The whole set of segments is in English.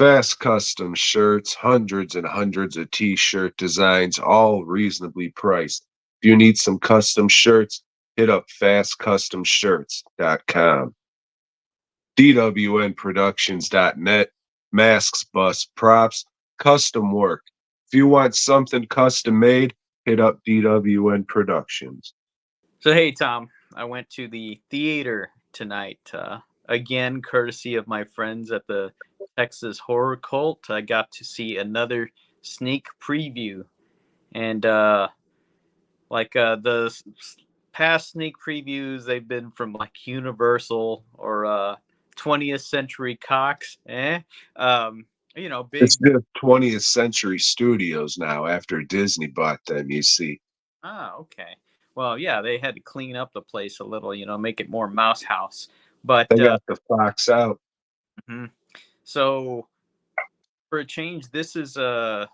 Fast custom shirts, hundreds and hundreds of t-shirt designs, all reasonably priced. If you need some custom shirts, hit up fastcustomshirts.com. DWNproductions.net, masks, bus, props, custom work. If you want something custom made, hit up DWN Productions. So, hey, Tom, I went to the theater tonight. Again, courtesy of my friends at the Texas Horror Cult. I got to see another sneak preview. And past sneak previews, they've been from like Universal or 20th Century Cox. Um, It's big. just 20th Century Studios now after Disney bought them, you see. Ah, okay. Well, yeah, they had to clean up the place a little, make it more mouse house. But They got the Fox out. mhm. So for a change, this is a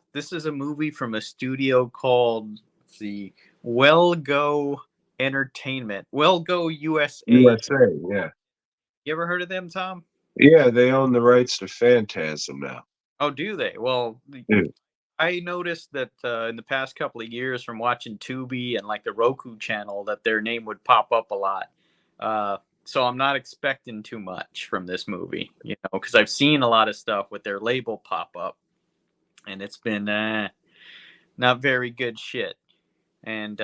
movie from a studio called the Well Go Entertainment, Well Go USA. USA, yeah. You ever heard of them, Tom? Yeah, they own the rights to Phantasm now. Oh, do they? Well, Yeah. I noticed that in the past couple of years from watching Tubi and like the Roku channel that their name would pop up a lot. So I'm not expecting too much from this movie, because I've seen a lot of stuff with their label pop up, and it's been not very good shit. And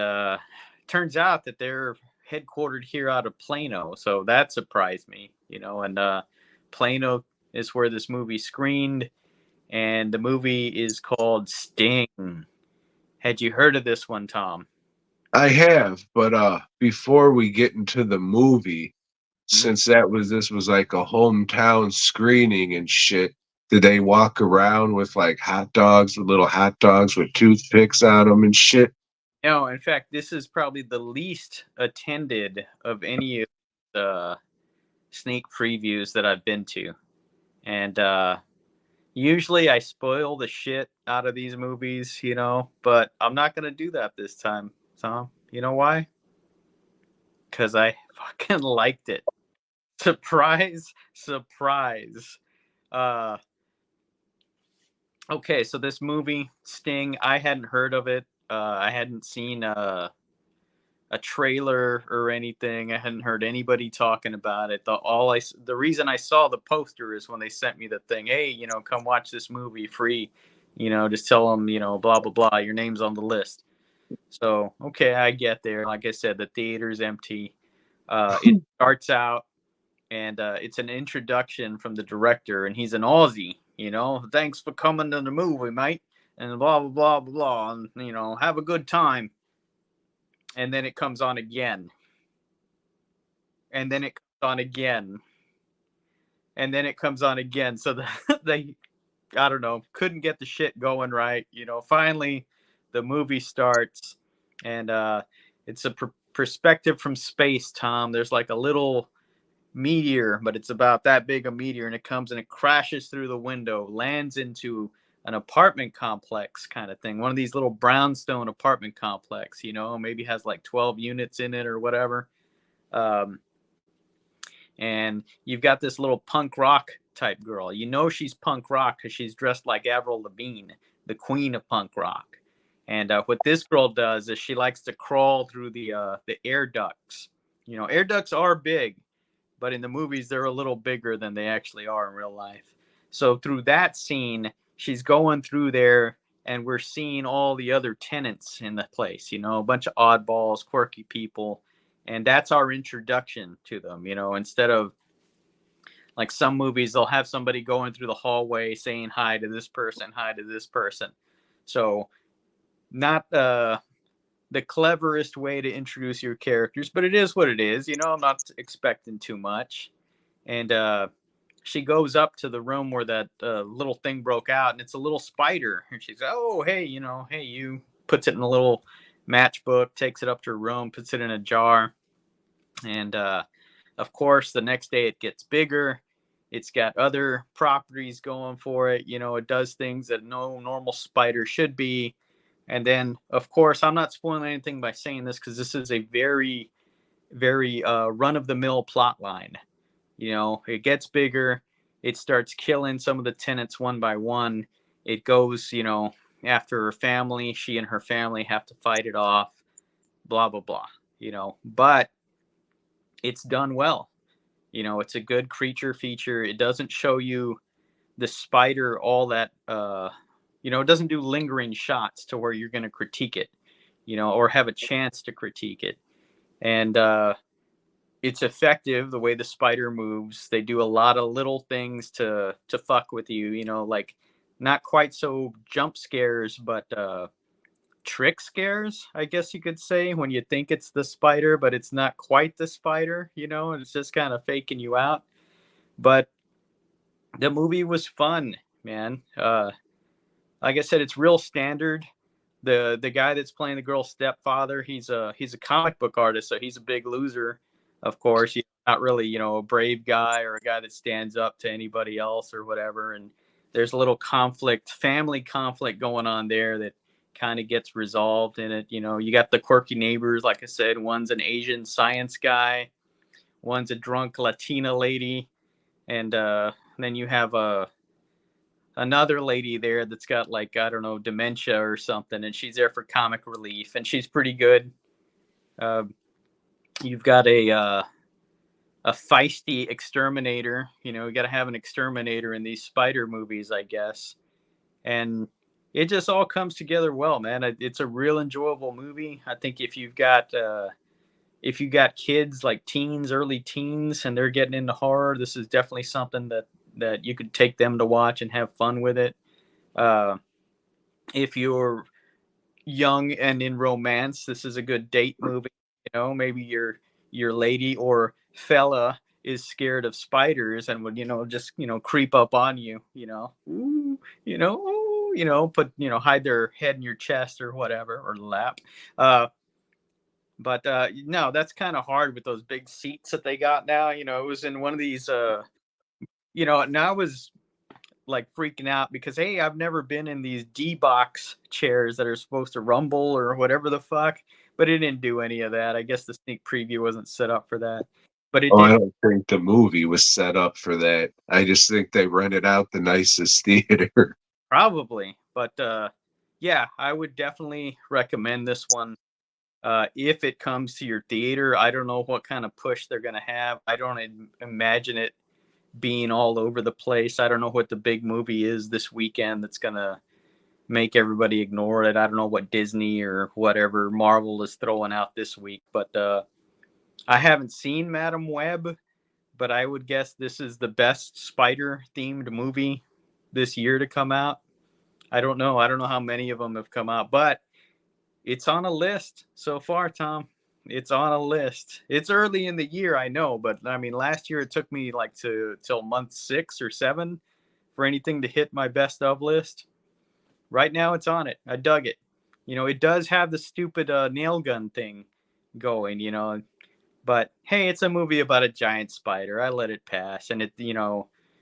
turns out that they're headquartered here out of Plano, so that surprised me, And Plano is where this movie screened, and the movie is called Sting. Had you heard of this one, Tom? I have, but before we get into the movie, Hmm? since this was like a hometown screening and shit, did they walk around with like hot dogs, with little hot dogs with toothpicks on them and shit? No, in fact, this is probably the least attended of any of the sneak previews that I've been to. And usually I spoil the shit out of these movies, but I'm not going to do that this time, Tom. You know why? Because I fucking liked it. Surprise, surprise. Uh, okay, so this movie, Sting, I hadn't heard of it. I hadn't seen a trailer or anything. I hadn't heard anybody talking about it. The reason I saw the poster is when they sent me the thing. Hey, come watch this movie free. Just tell them, blah blah blah. Your name's on the list. So okay, I get there. Like I said, the theater's empty. It starts out, and it's an introduction from the director, and he's an Aussie. Thanks for coming to the movie, mate, and blah blah blah blah blah, and have a good time. And then it comes on again, and then it comes on again, and then it comes on again. So they, I don't know, couldn't get the shit going right. Finally, the movie starts, and it's a perspective from space, Tom. There's like a little meteor, but it's about that big a meteor, and it comes and it crashes through the window, lands into an apartment complex kind of thing, one of these little brownstone apartment complex, maybe has like 12 units in it or whatever. um, and you've got this little punk rock type girl. She's punk rock because she's dressed like Avril Lavigne, the queen of punk rock. And what this girl does is she likes to crawl through the air ducts. Air ducts are big, but in the movies they're a little bigger than they actually are in real life. So through that scene, she's going through there, and we're seeing all the other tenants in the place. A bunch of oddballs, quirky people, and that's our introduction to them. Instead of like some movies, they'll have somebody going through the hallway saying hi to this person, hi to this person. So not the cleverest way to introduce your characters, but it is what it is. I'm not expecting too much. And she goes up to the room where that little thing broke out, and it's a little spider. And she's, oh, hey, hey, you. Puts it in a little matchbook, takes it up to her room, puts it in a jar. And of course, the next day it gets bigger. It's got other properties going for it. It does things that no normal spider should be. And then, of course, I'm not spoiling anything by saying this because this is a very, very run-of-the-mill plot line. It gets bigger. it starts killing some of the tenants one by one. It goes, after her family. She and her family have to fight it off. Blah blah blah. But it's done well. It's a good creature feature. It doesn't show you the spider all that. It doesn't do lingering shots to where you're going to critique it, or have a chance to critique it. And it's effective the way the spider moves. They do a lot of little things to fuck with you, like not quite so jump scares, but trick scares, I guess you could say, when you think it's the spider, but it's not quite the spider, and it's just kind of faking you out. But the movie was fun, man. Like I said, it's real standard. The guy that's playing the girl's stepfather, he's a comic book artist, so he's a big loser. Of course, he's not really, a brave guy or a guy that stands up to anybody else or whatever. And there's a little family conflict going on there that kind of gets resolved in it. You got the quirky neighbors, like I said. One's an Asian science guy, one's a drunk Latina lady, and then you have another lady there that's got, like, I don't know, dementia or something, and she's there for comic relief, and she's pretty good. You've got a feisty exterminator. You got to have an exterminator in these spider movies, I guess. And it just all comes together well, man. It's a real enjoyable movie. I think if you've got kids, like teens, early teens, and they're getting into horror, this is definitely something that you could take them to watch and have fun with it. If you're young and in romance, this is a good date movie. Maybe your lady or fella is scared of spiders and would, just, creep up on you, ooh, put, hide their head in your chest or whatever, or lap. But no, that's kind of hard with those big seats that they got now. It was in one of these, and I was like freaking out because, hey, I've never been in these D-box chairs that are supposed to rumble or whatever the fuck, but it didn't do any of that. I guess the sneak preview wasn't set up for that, but it did. I don't think the movie was set up for that. I just think they rented out the nicest theater. Probably, but yeah, I would definitely recommend this one. If it comes to your theater, I don't know what kind of push they're going to have. I don't imagine it being all over the place. I don't know what the big movie is this weekend that's going to make everybody ignore it. I don't know what Disney or whatever Marvel is throwing out this week, but I haven't seen Madam Web, but I would guess this is the best spider themed movie this year to come out. I don't know how many of them have come out, but it's on a list so far, Tom. It's on a list. It's early in the year, I know, but I mean, last year it took me like till month 6 or 7 for anything to hit my best of list. Right now, it's on it. I dug it. It does have the stupid nail gun thing going, but hey, it's a movie about a giant spider. I let it pass, and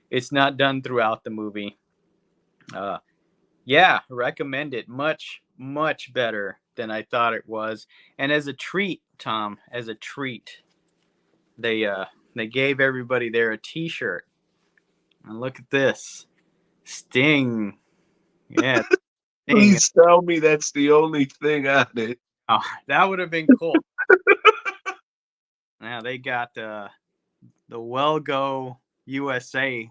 it's not done throughout the movie. Yeah, recommend it. Much, much better than I thought it was. And as a treat, Tom, they gave everybody there a T-shirt. And look at this, Sting. Yeah, Sting. Please tell me that's the only thing on it. Oh, that would have been cool. Now they got the Well Go USA.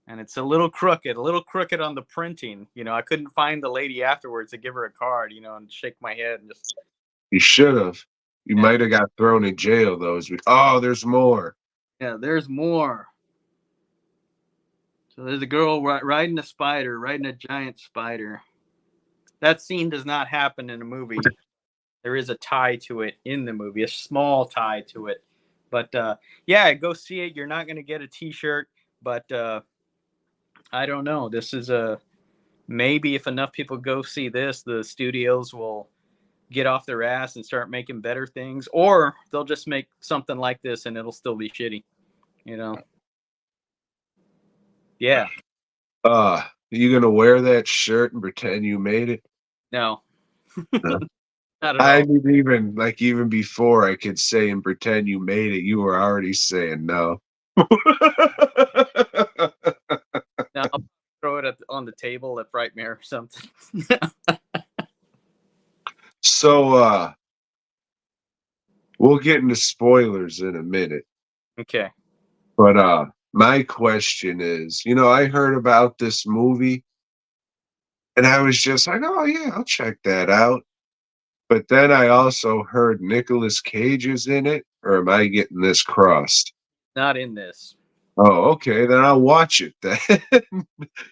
And it's a little crooked on the printing. I couldn't find the lady afterwards to give her a card, and shake my head and just. You should have. You might have got thrown in jail, though. Oh, there's more. Yeah, there's more. So there's a girl riding a giant spider. That scene does not happen in a movie. There is a tie to it in the movie, a small tie to it. But yeah, go see it. You're not going to get a T-shirt, but I don't know. This is maybe if enough people go see this, the studios will get off their ass and start making better things, or they'll just make something like this and it'll still be shitty. Yeah. You gonna wear that shirt and pretend you made it? No. No. Not at all. Even before I could say and pretend you made it, you were already saying no. on the table at Frightmare or something. So we'll get into spoilers in a minute. Okay. But my question is, I heard about this movie and I was just like, oh yeah, I'll check that out. But then I also heard Nicolas Cage is in it, or am I getting this crossed? Not in this. Oh, okay, then I'll watch it then.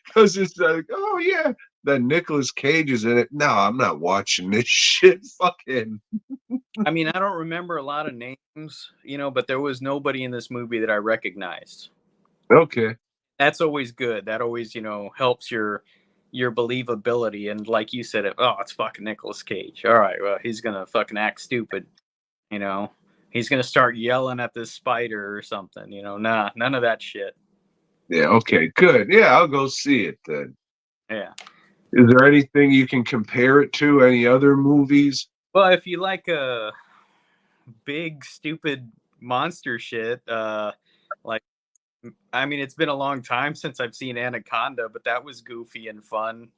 Because it's like, oh yeah, then Nicolas Cage is in it. No, I'm not watching this shit. Fucking I mean, I don't remember a lot of names, but there was nobody in this movie that I recognized. okay. That's always good. That always, helps your believability. And like you said, it's fucking Nicolas Cage. All right, well, he's gonna fucking act stupid. He's gonna start yelling at this spider or something. Nah, none of that shit. Yeah, okay, good. Yeah, I'll go see it then. Yeah. Is there anything you can compare it to? Any other movies? Well, if you like a big stupid monster shit, like I mean, it's been a long time since I've seen Anaconda, but that was goofy and fun.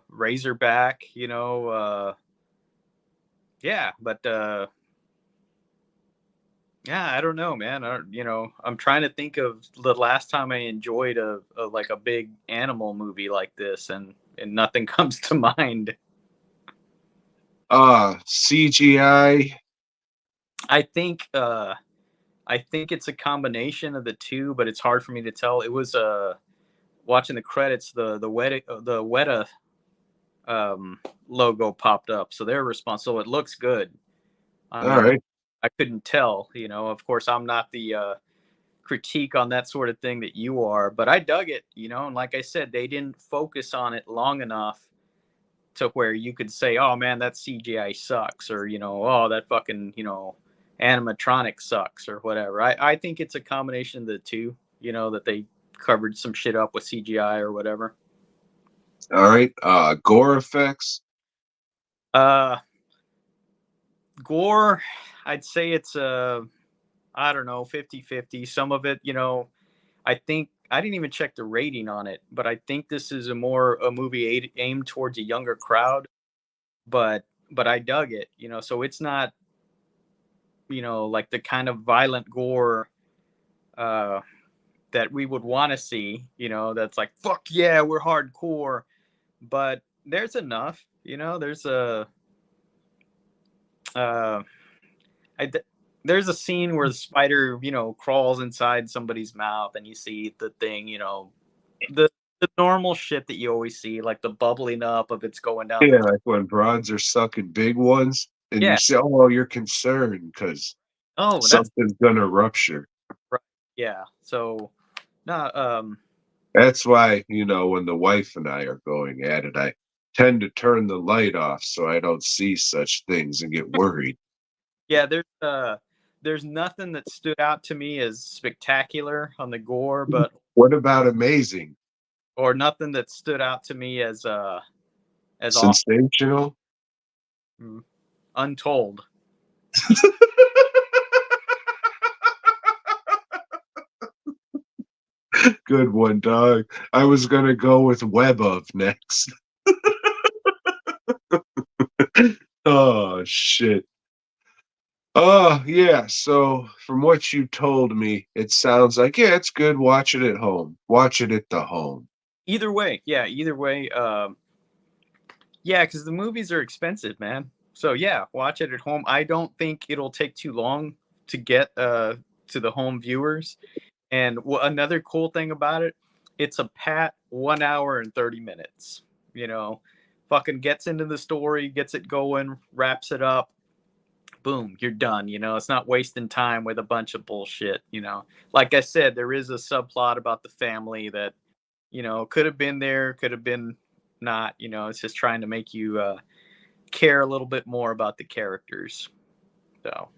Razorback, yeah, but yeah, I don't know, man. I'm trying to think of the last time I enjoyed a like a big animal movie like this, and nothing comes to mind. CGI. I think it's a combination of the two, but it's hard for me to tell. It was watching the credits, the Weta logo popped up, so they're responsible. So it looks good. I All mean, right. I couldn't tell. Of course, I'm not the critique on that sort of thing that you are, but I dug it. And like I said, they didn't focus on it long enough to where you could say, "Oh man, that CGI sucks," or "Oh, that fucking animatronic sucks," or whatever. I think it's a combination of the two. That they covered some shit up with CGI or whatever. All right. Gore effects. Uh, Gore, I'd say it's I don't know, 50-50. Some of it, I think I didn't even check the rating on it, but I think this is a movie aimed towards a younger crowd. But I dug it, so it's not, like the kind of violent gore that we would want to see, that's like, fuck yeah, we're hardcore. But there's enough, there's uh, I, there's a scene where the spider, crawls inside somebody's mouth and you see the thing, the normal shit that you always see, like the bubbling up of it's going down. Yeah, like when broads are sucking big ones, and Yeah. you say, "Oh, you're concerned because That's something's gonna rupture." right. Yeah. So, no, That's why, when the wife and I are going at it, I tend to turn the light off so I don't see such things and get worried. yeah, there's nothing that stood out to me as spectacular on the gore, but What about amazing? or nothing that stood out to me as awesome. Sensational? Untold. Good one, dog. I was gonna go with Web of next. Oh shit. Oh yeah. So from what you told me, it sounds like it's good. Watch it at home. Watch it at the home. Either way, yeah, either way, yeah, because the movies are expensive, man. So yeah, watch it at home. I don't think it'll take too long to get to the home viewers. And another cool thing about it, it's a pat 1 hour and 30 minutes. Fucking gets into the story, gets it going, wraps it up. Boom, you're done. It's not wasting time with a bunch of bullshit. Like I said, there is a subplot about the family that, could have been there, could have been not. It's just trying to make you care a little bit more about the characters. So.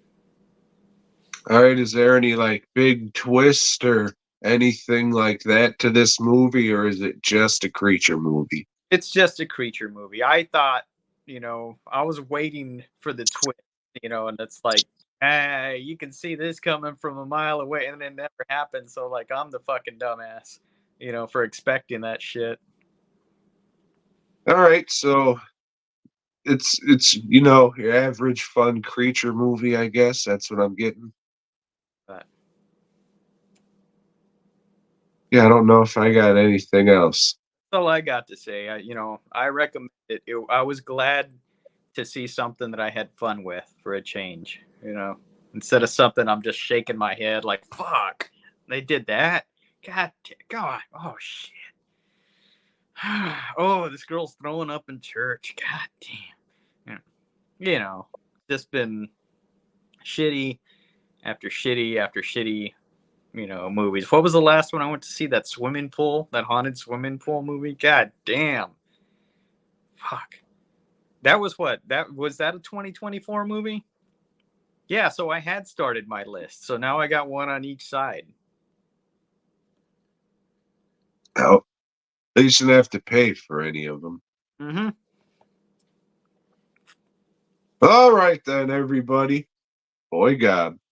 All right. Is there any like big twist or anything like that to this movie, or is it just a creature movie? It's just a creature movie. I thought, I was waiting for the twist, and it's like, hey, you can see this coming from a mile away, and it never happened. So, like, I'm the fucking dumbass, for expecting that shit. All right, so it's you know, your average fun creature movie, I guess. That's what I'm getting. But Yeah, I don't know if I got anything else. that's all I got to say. I recommend it. I was glad to see something that I had fun with for a change. Instead of something I'm just shaking my head like, "Fuck, they did that." God, oh shit. Oh, this girl's throwing up in church. God damn. Just been shitty after shitty after shitty, movies. What was the last one I went to see? That haunted swimming pool movie? God damn. Fuck. That was what? That a 2024 movie? Yeah, so I had started my list. So now I got one on each side. Oh, they shouldn't have to pay for any of them. Mm-hmm. All right then, everybody. Boy, God.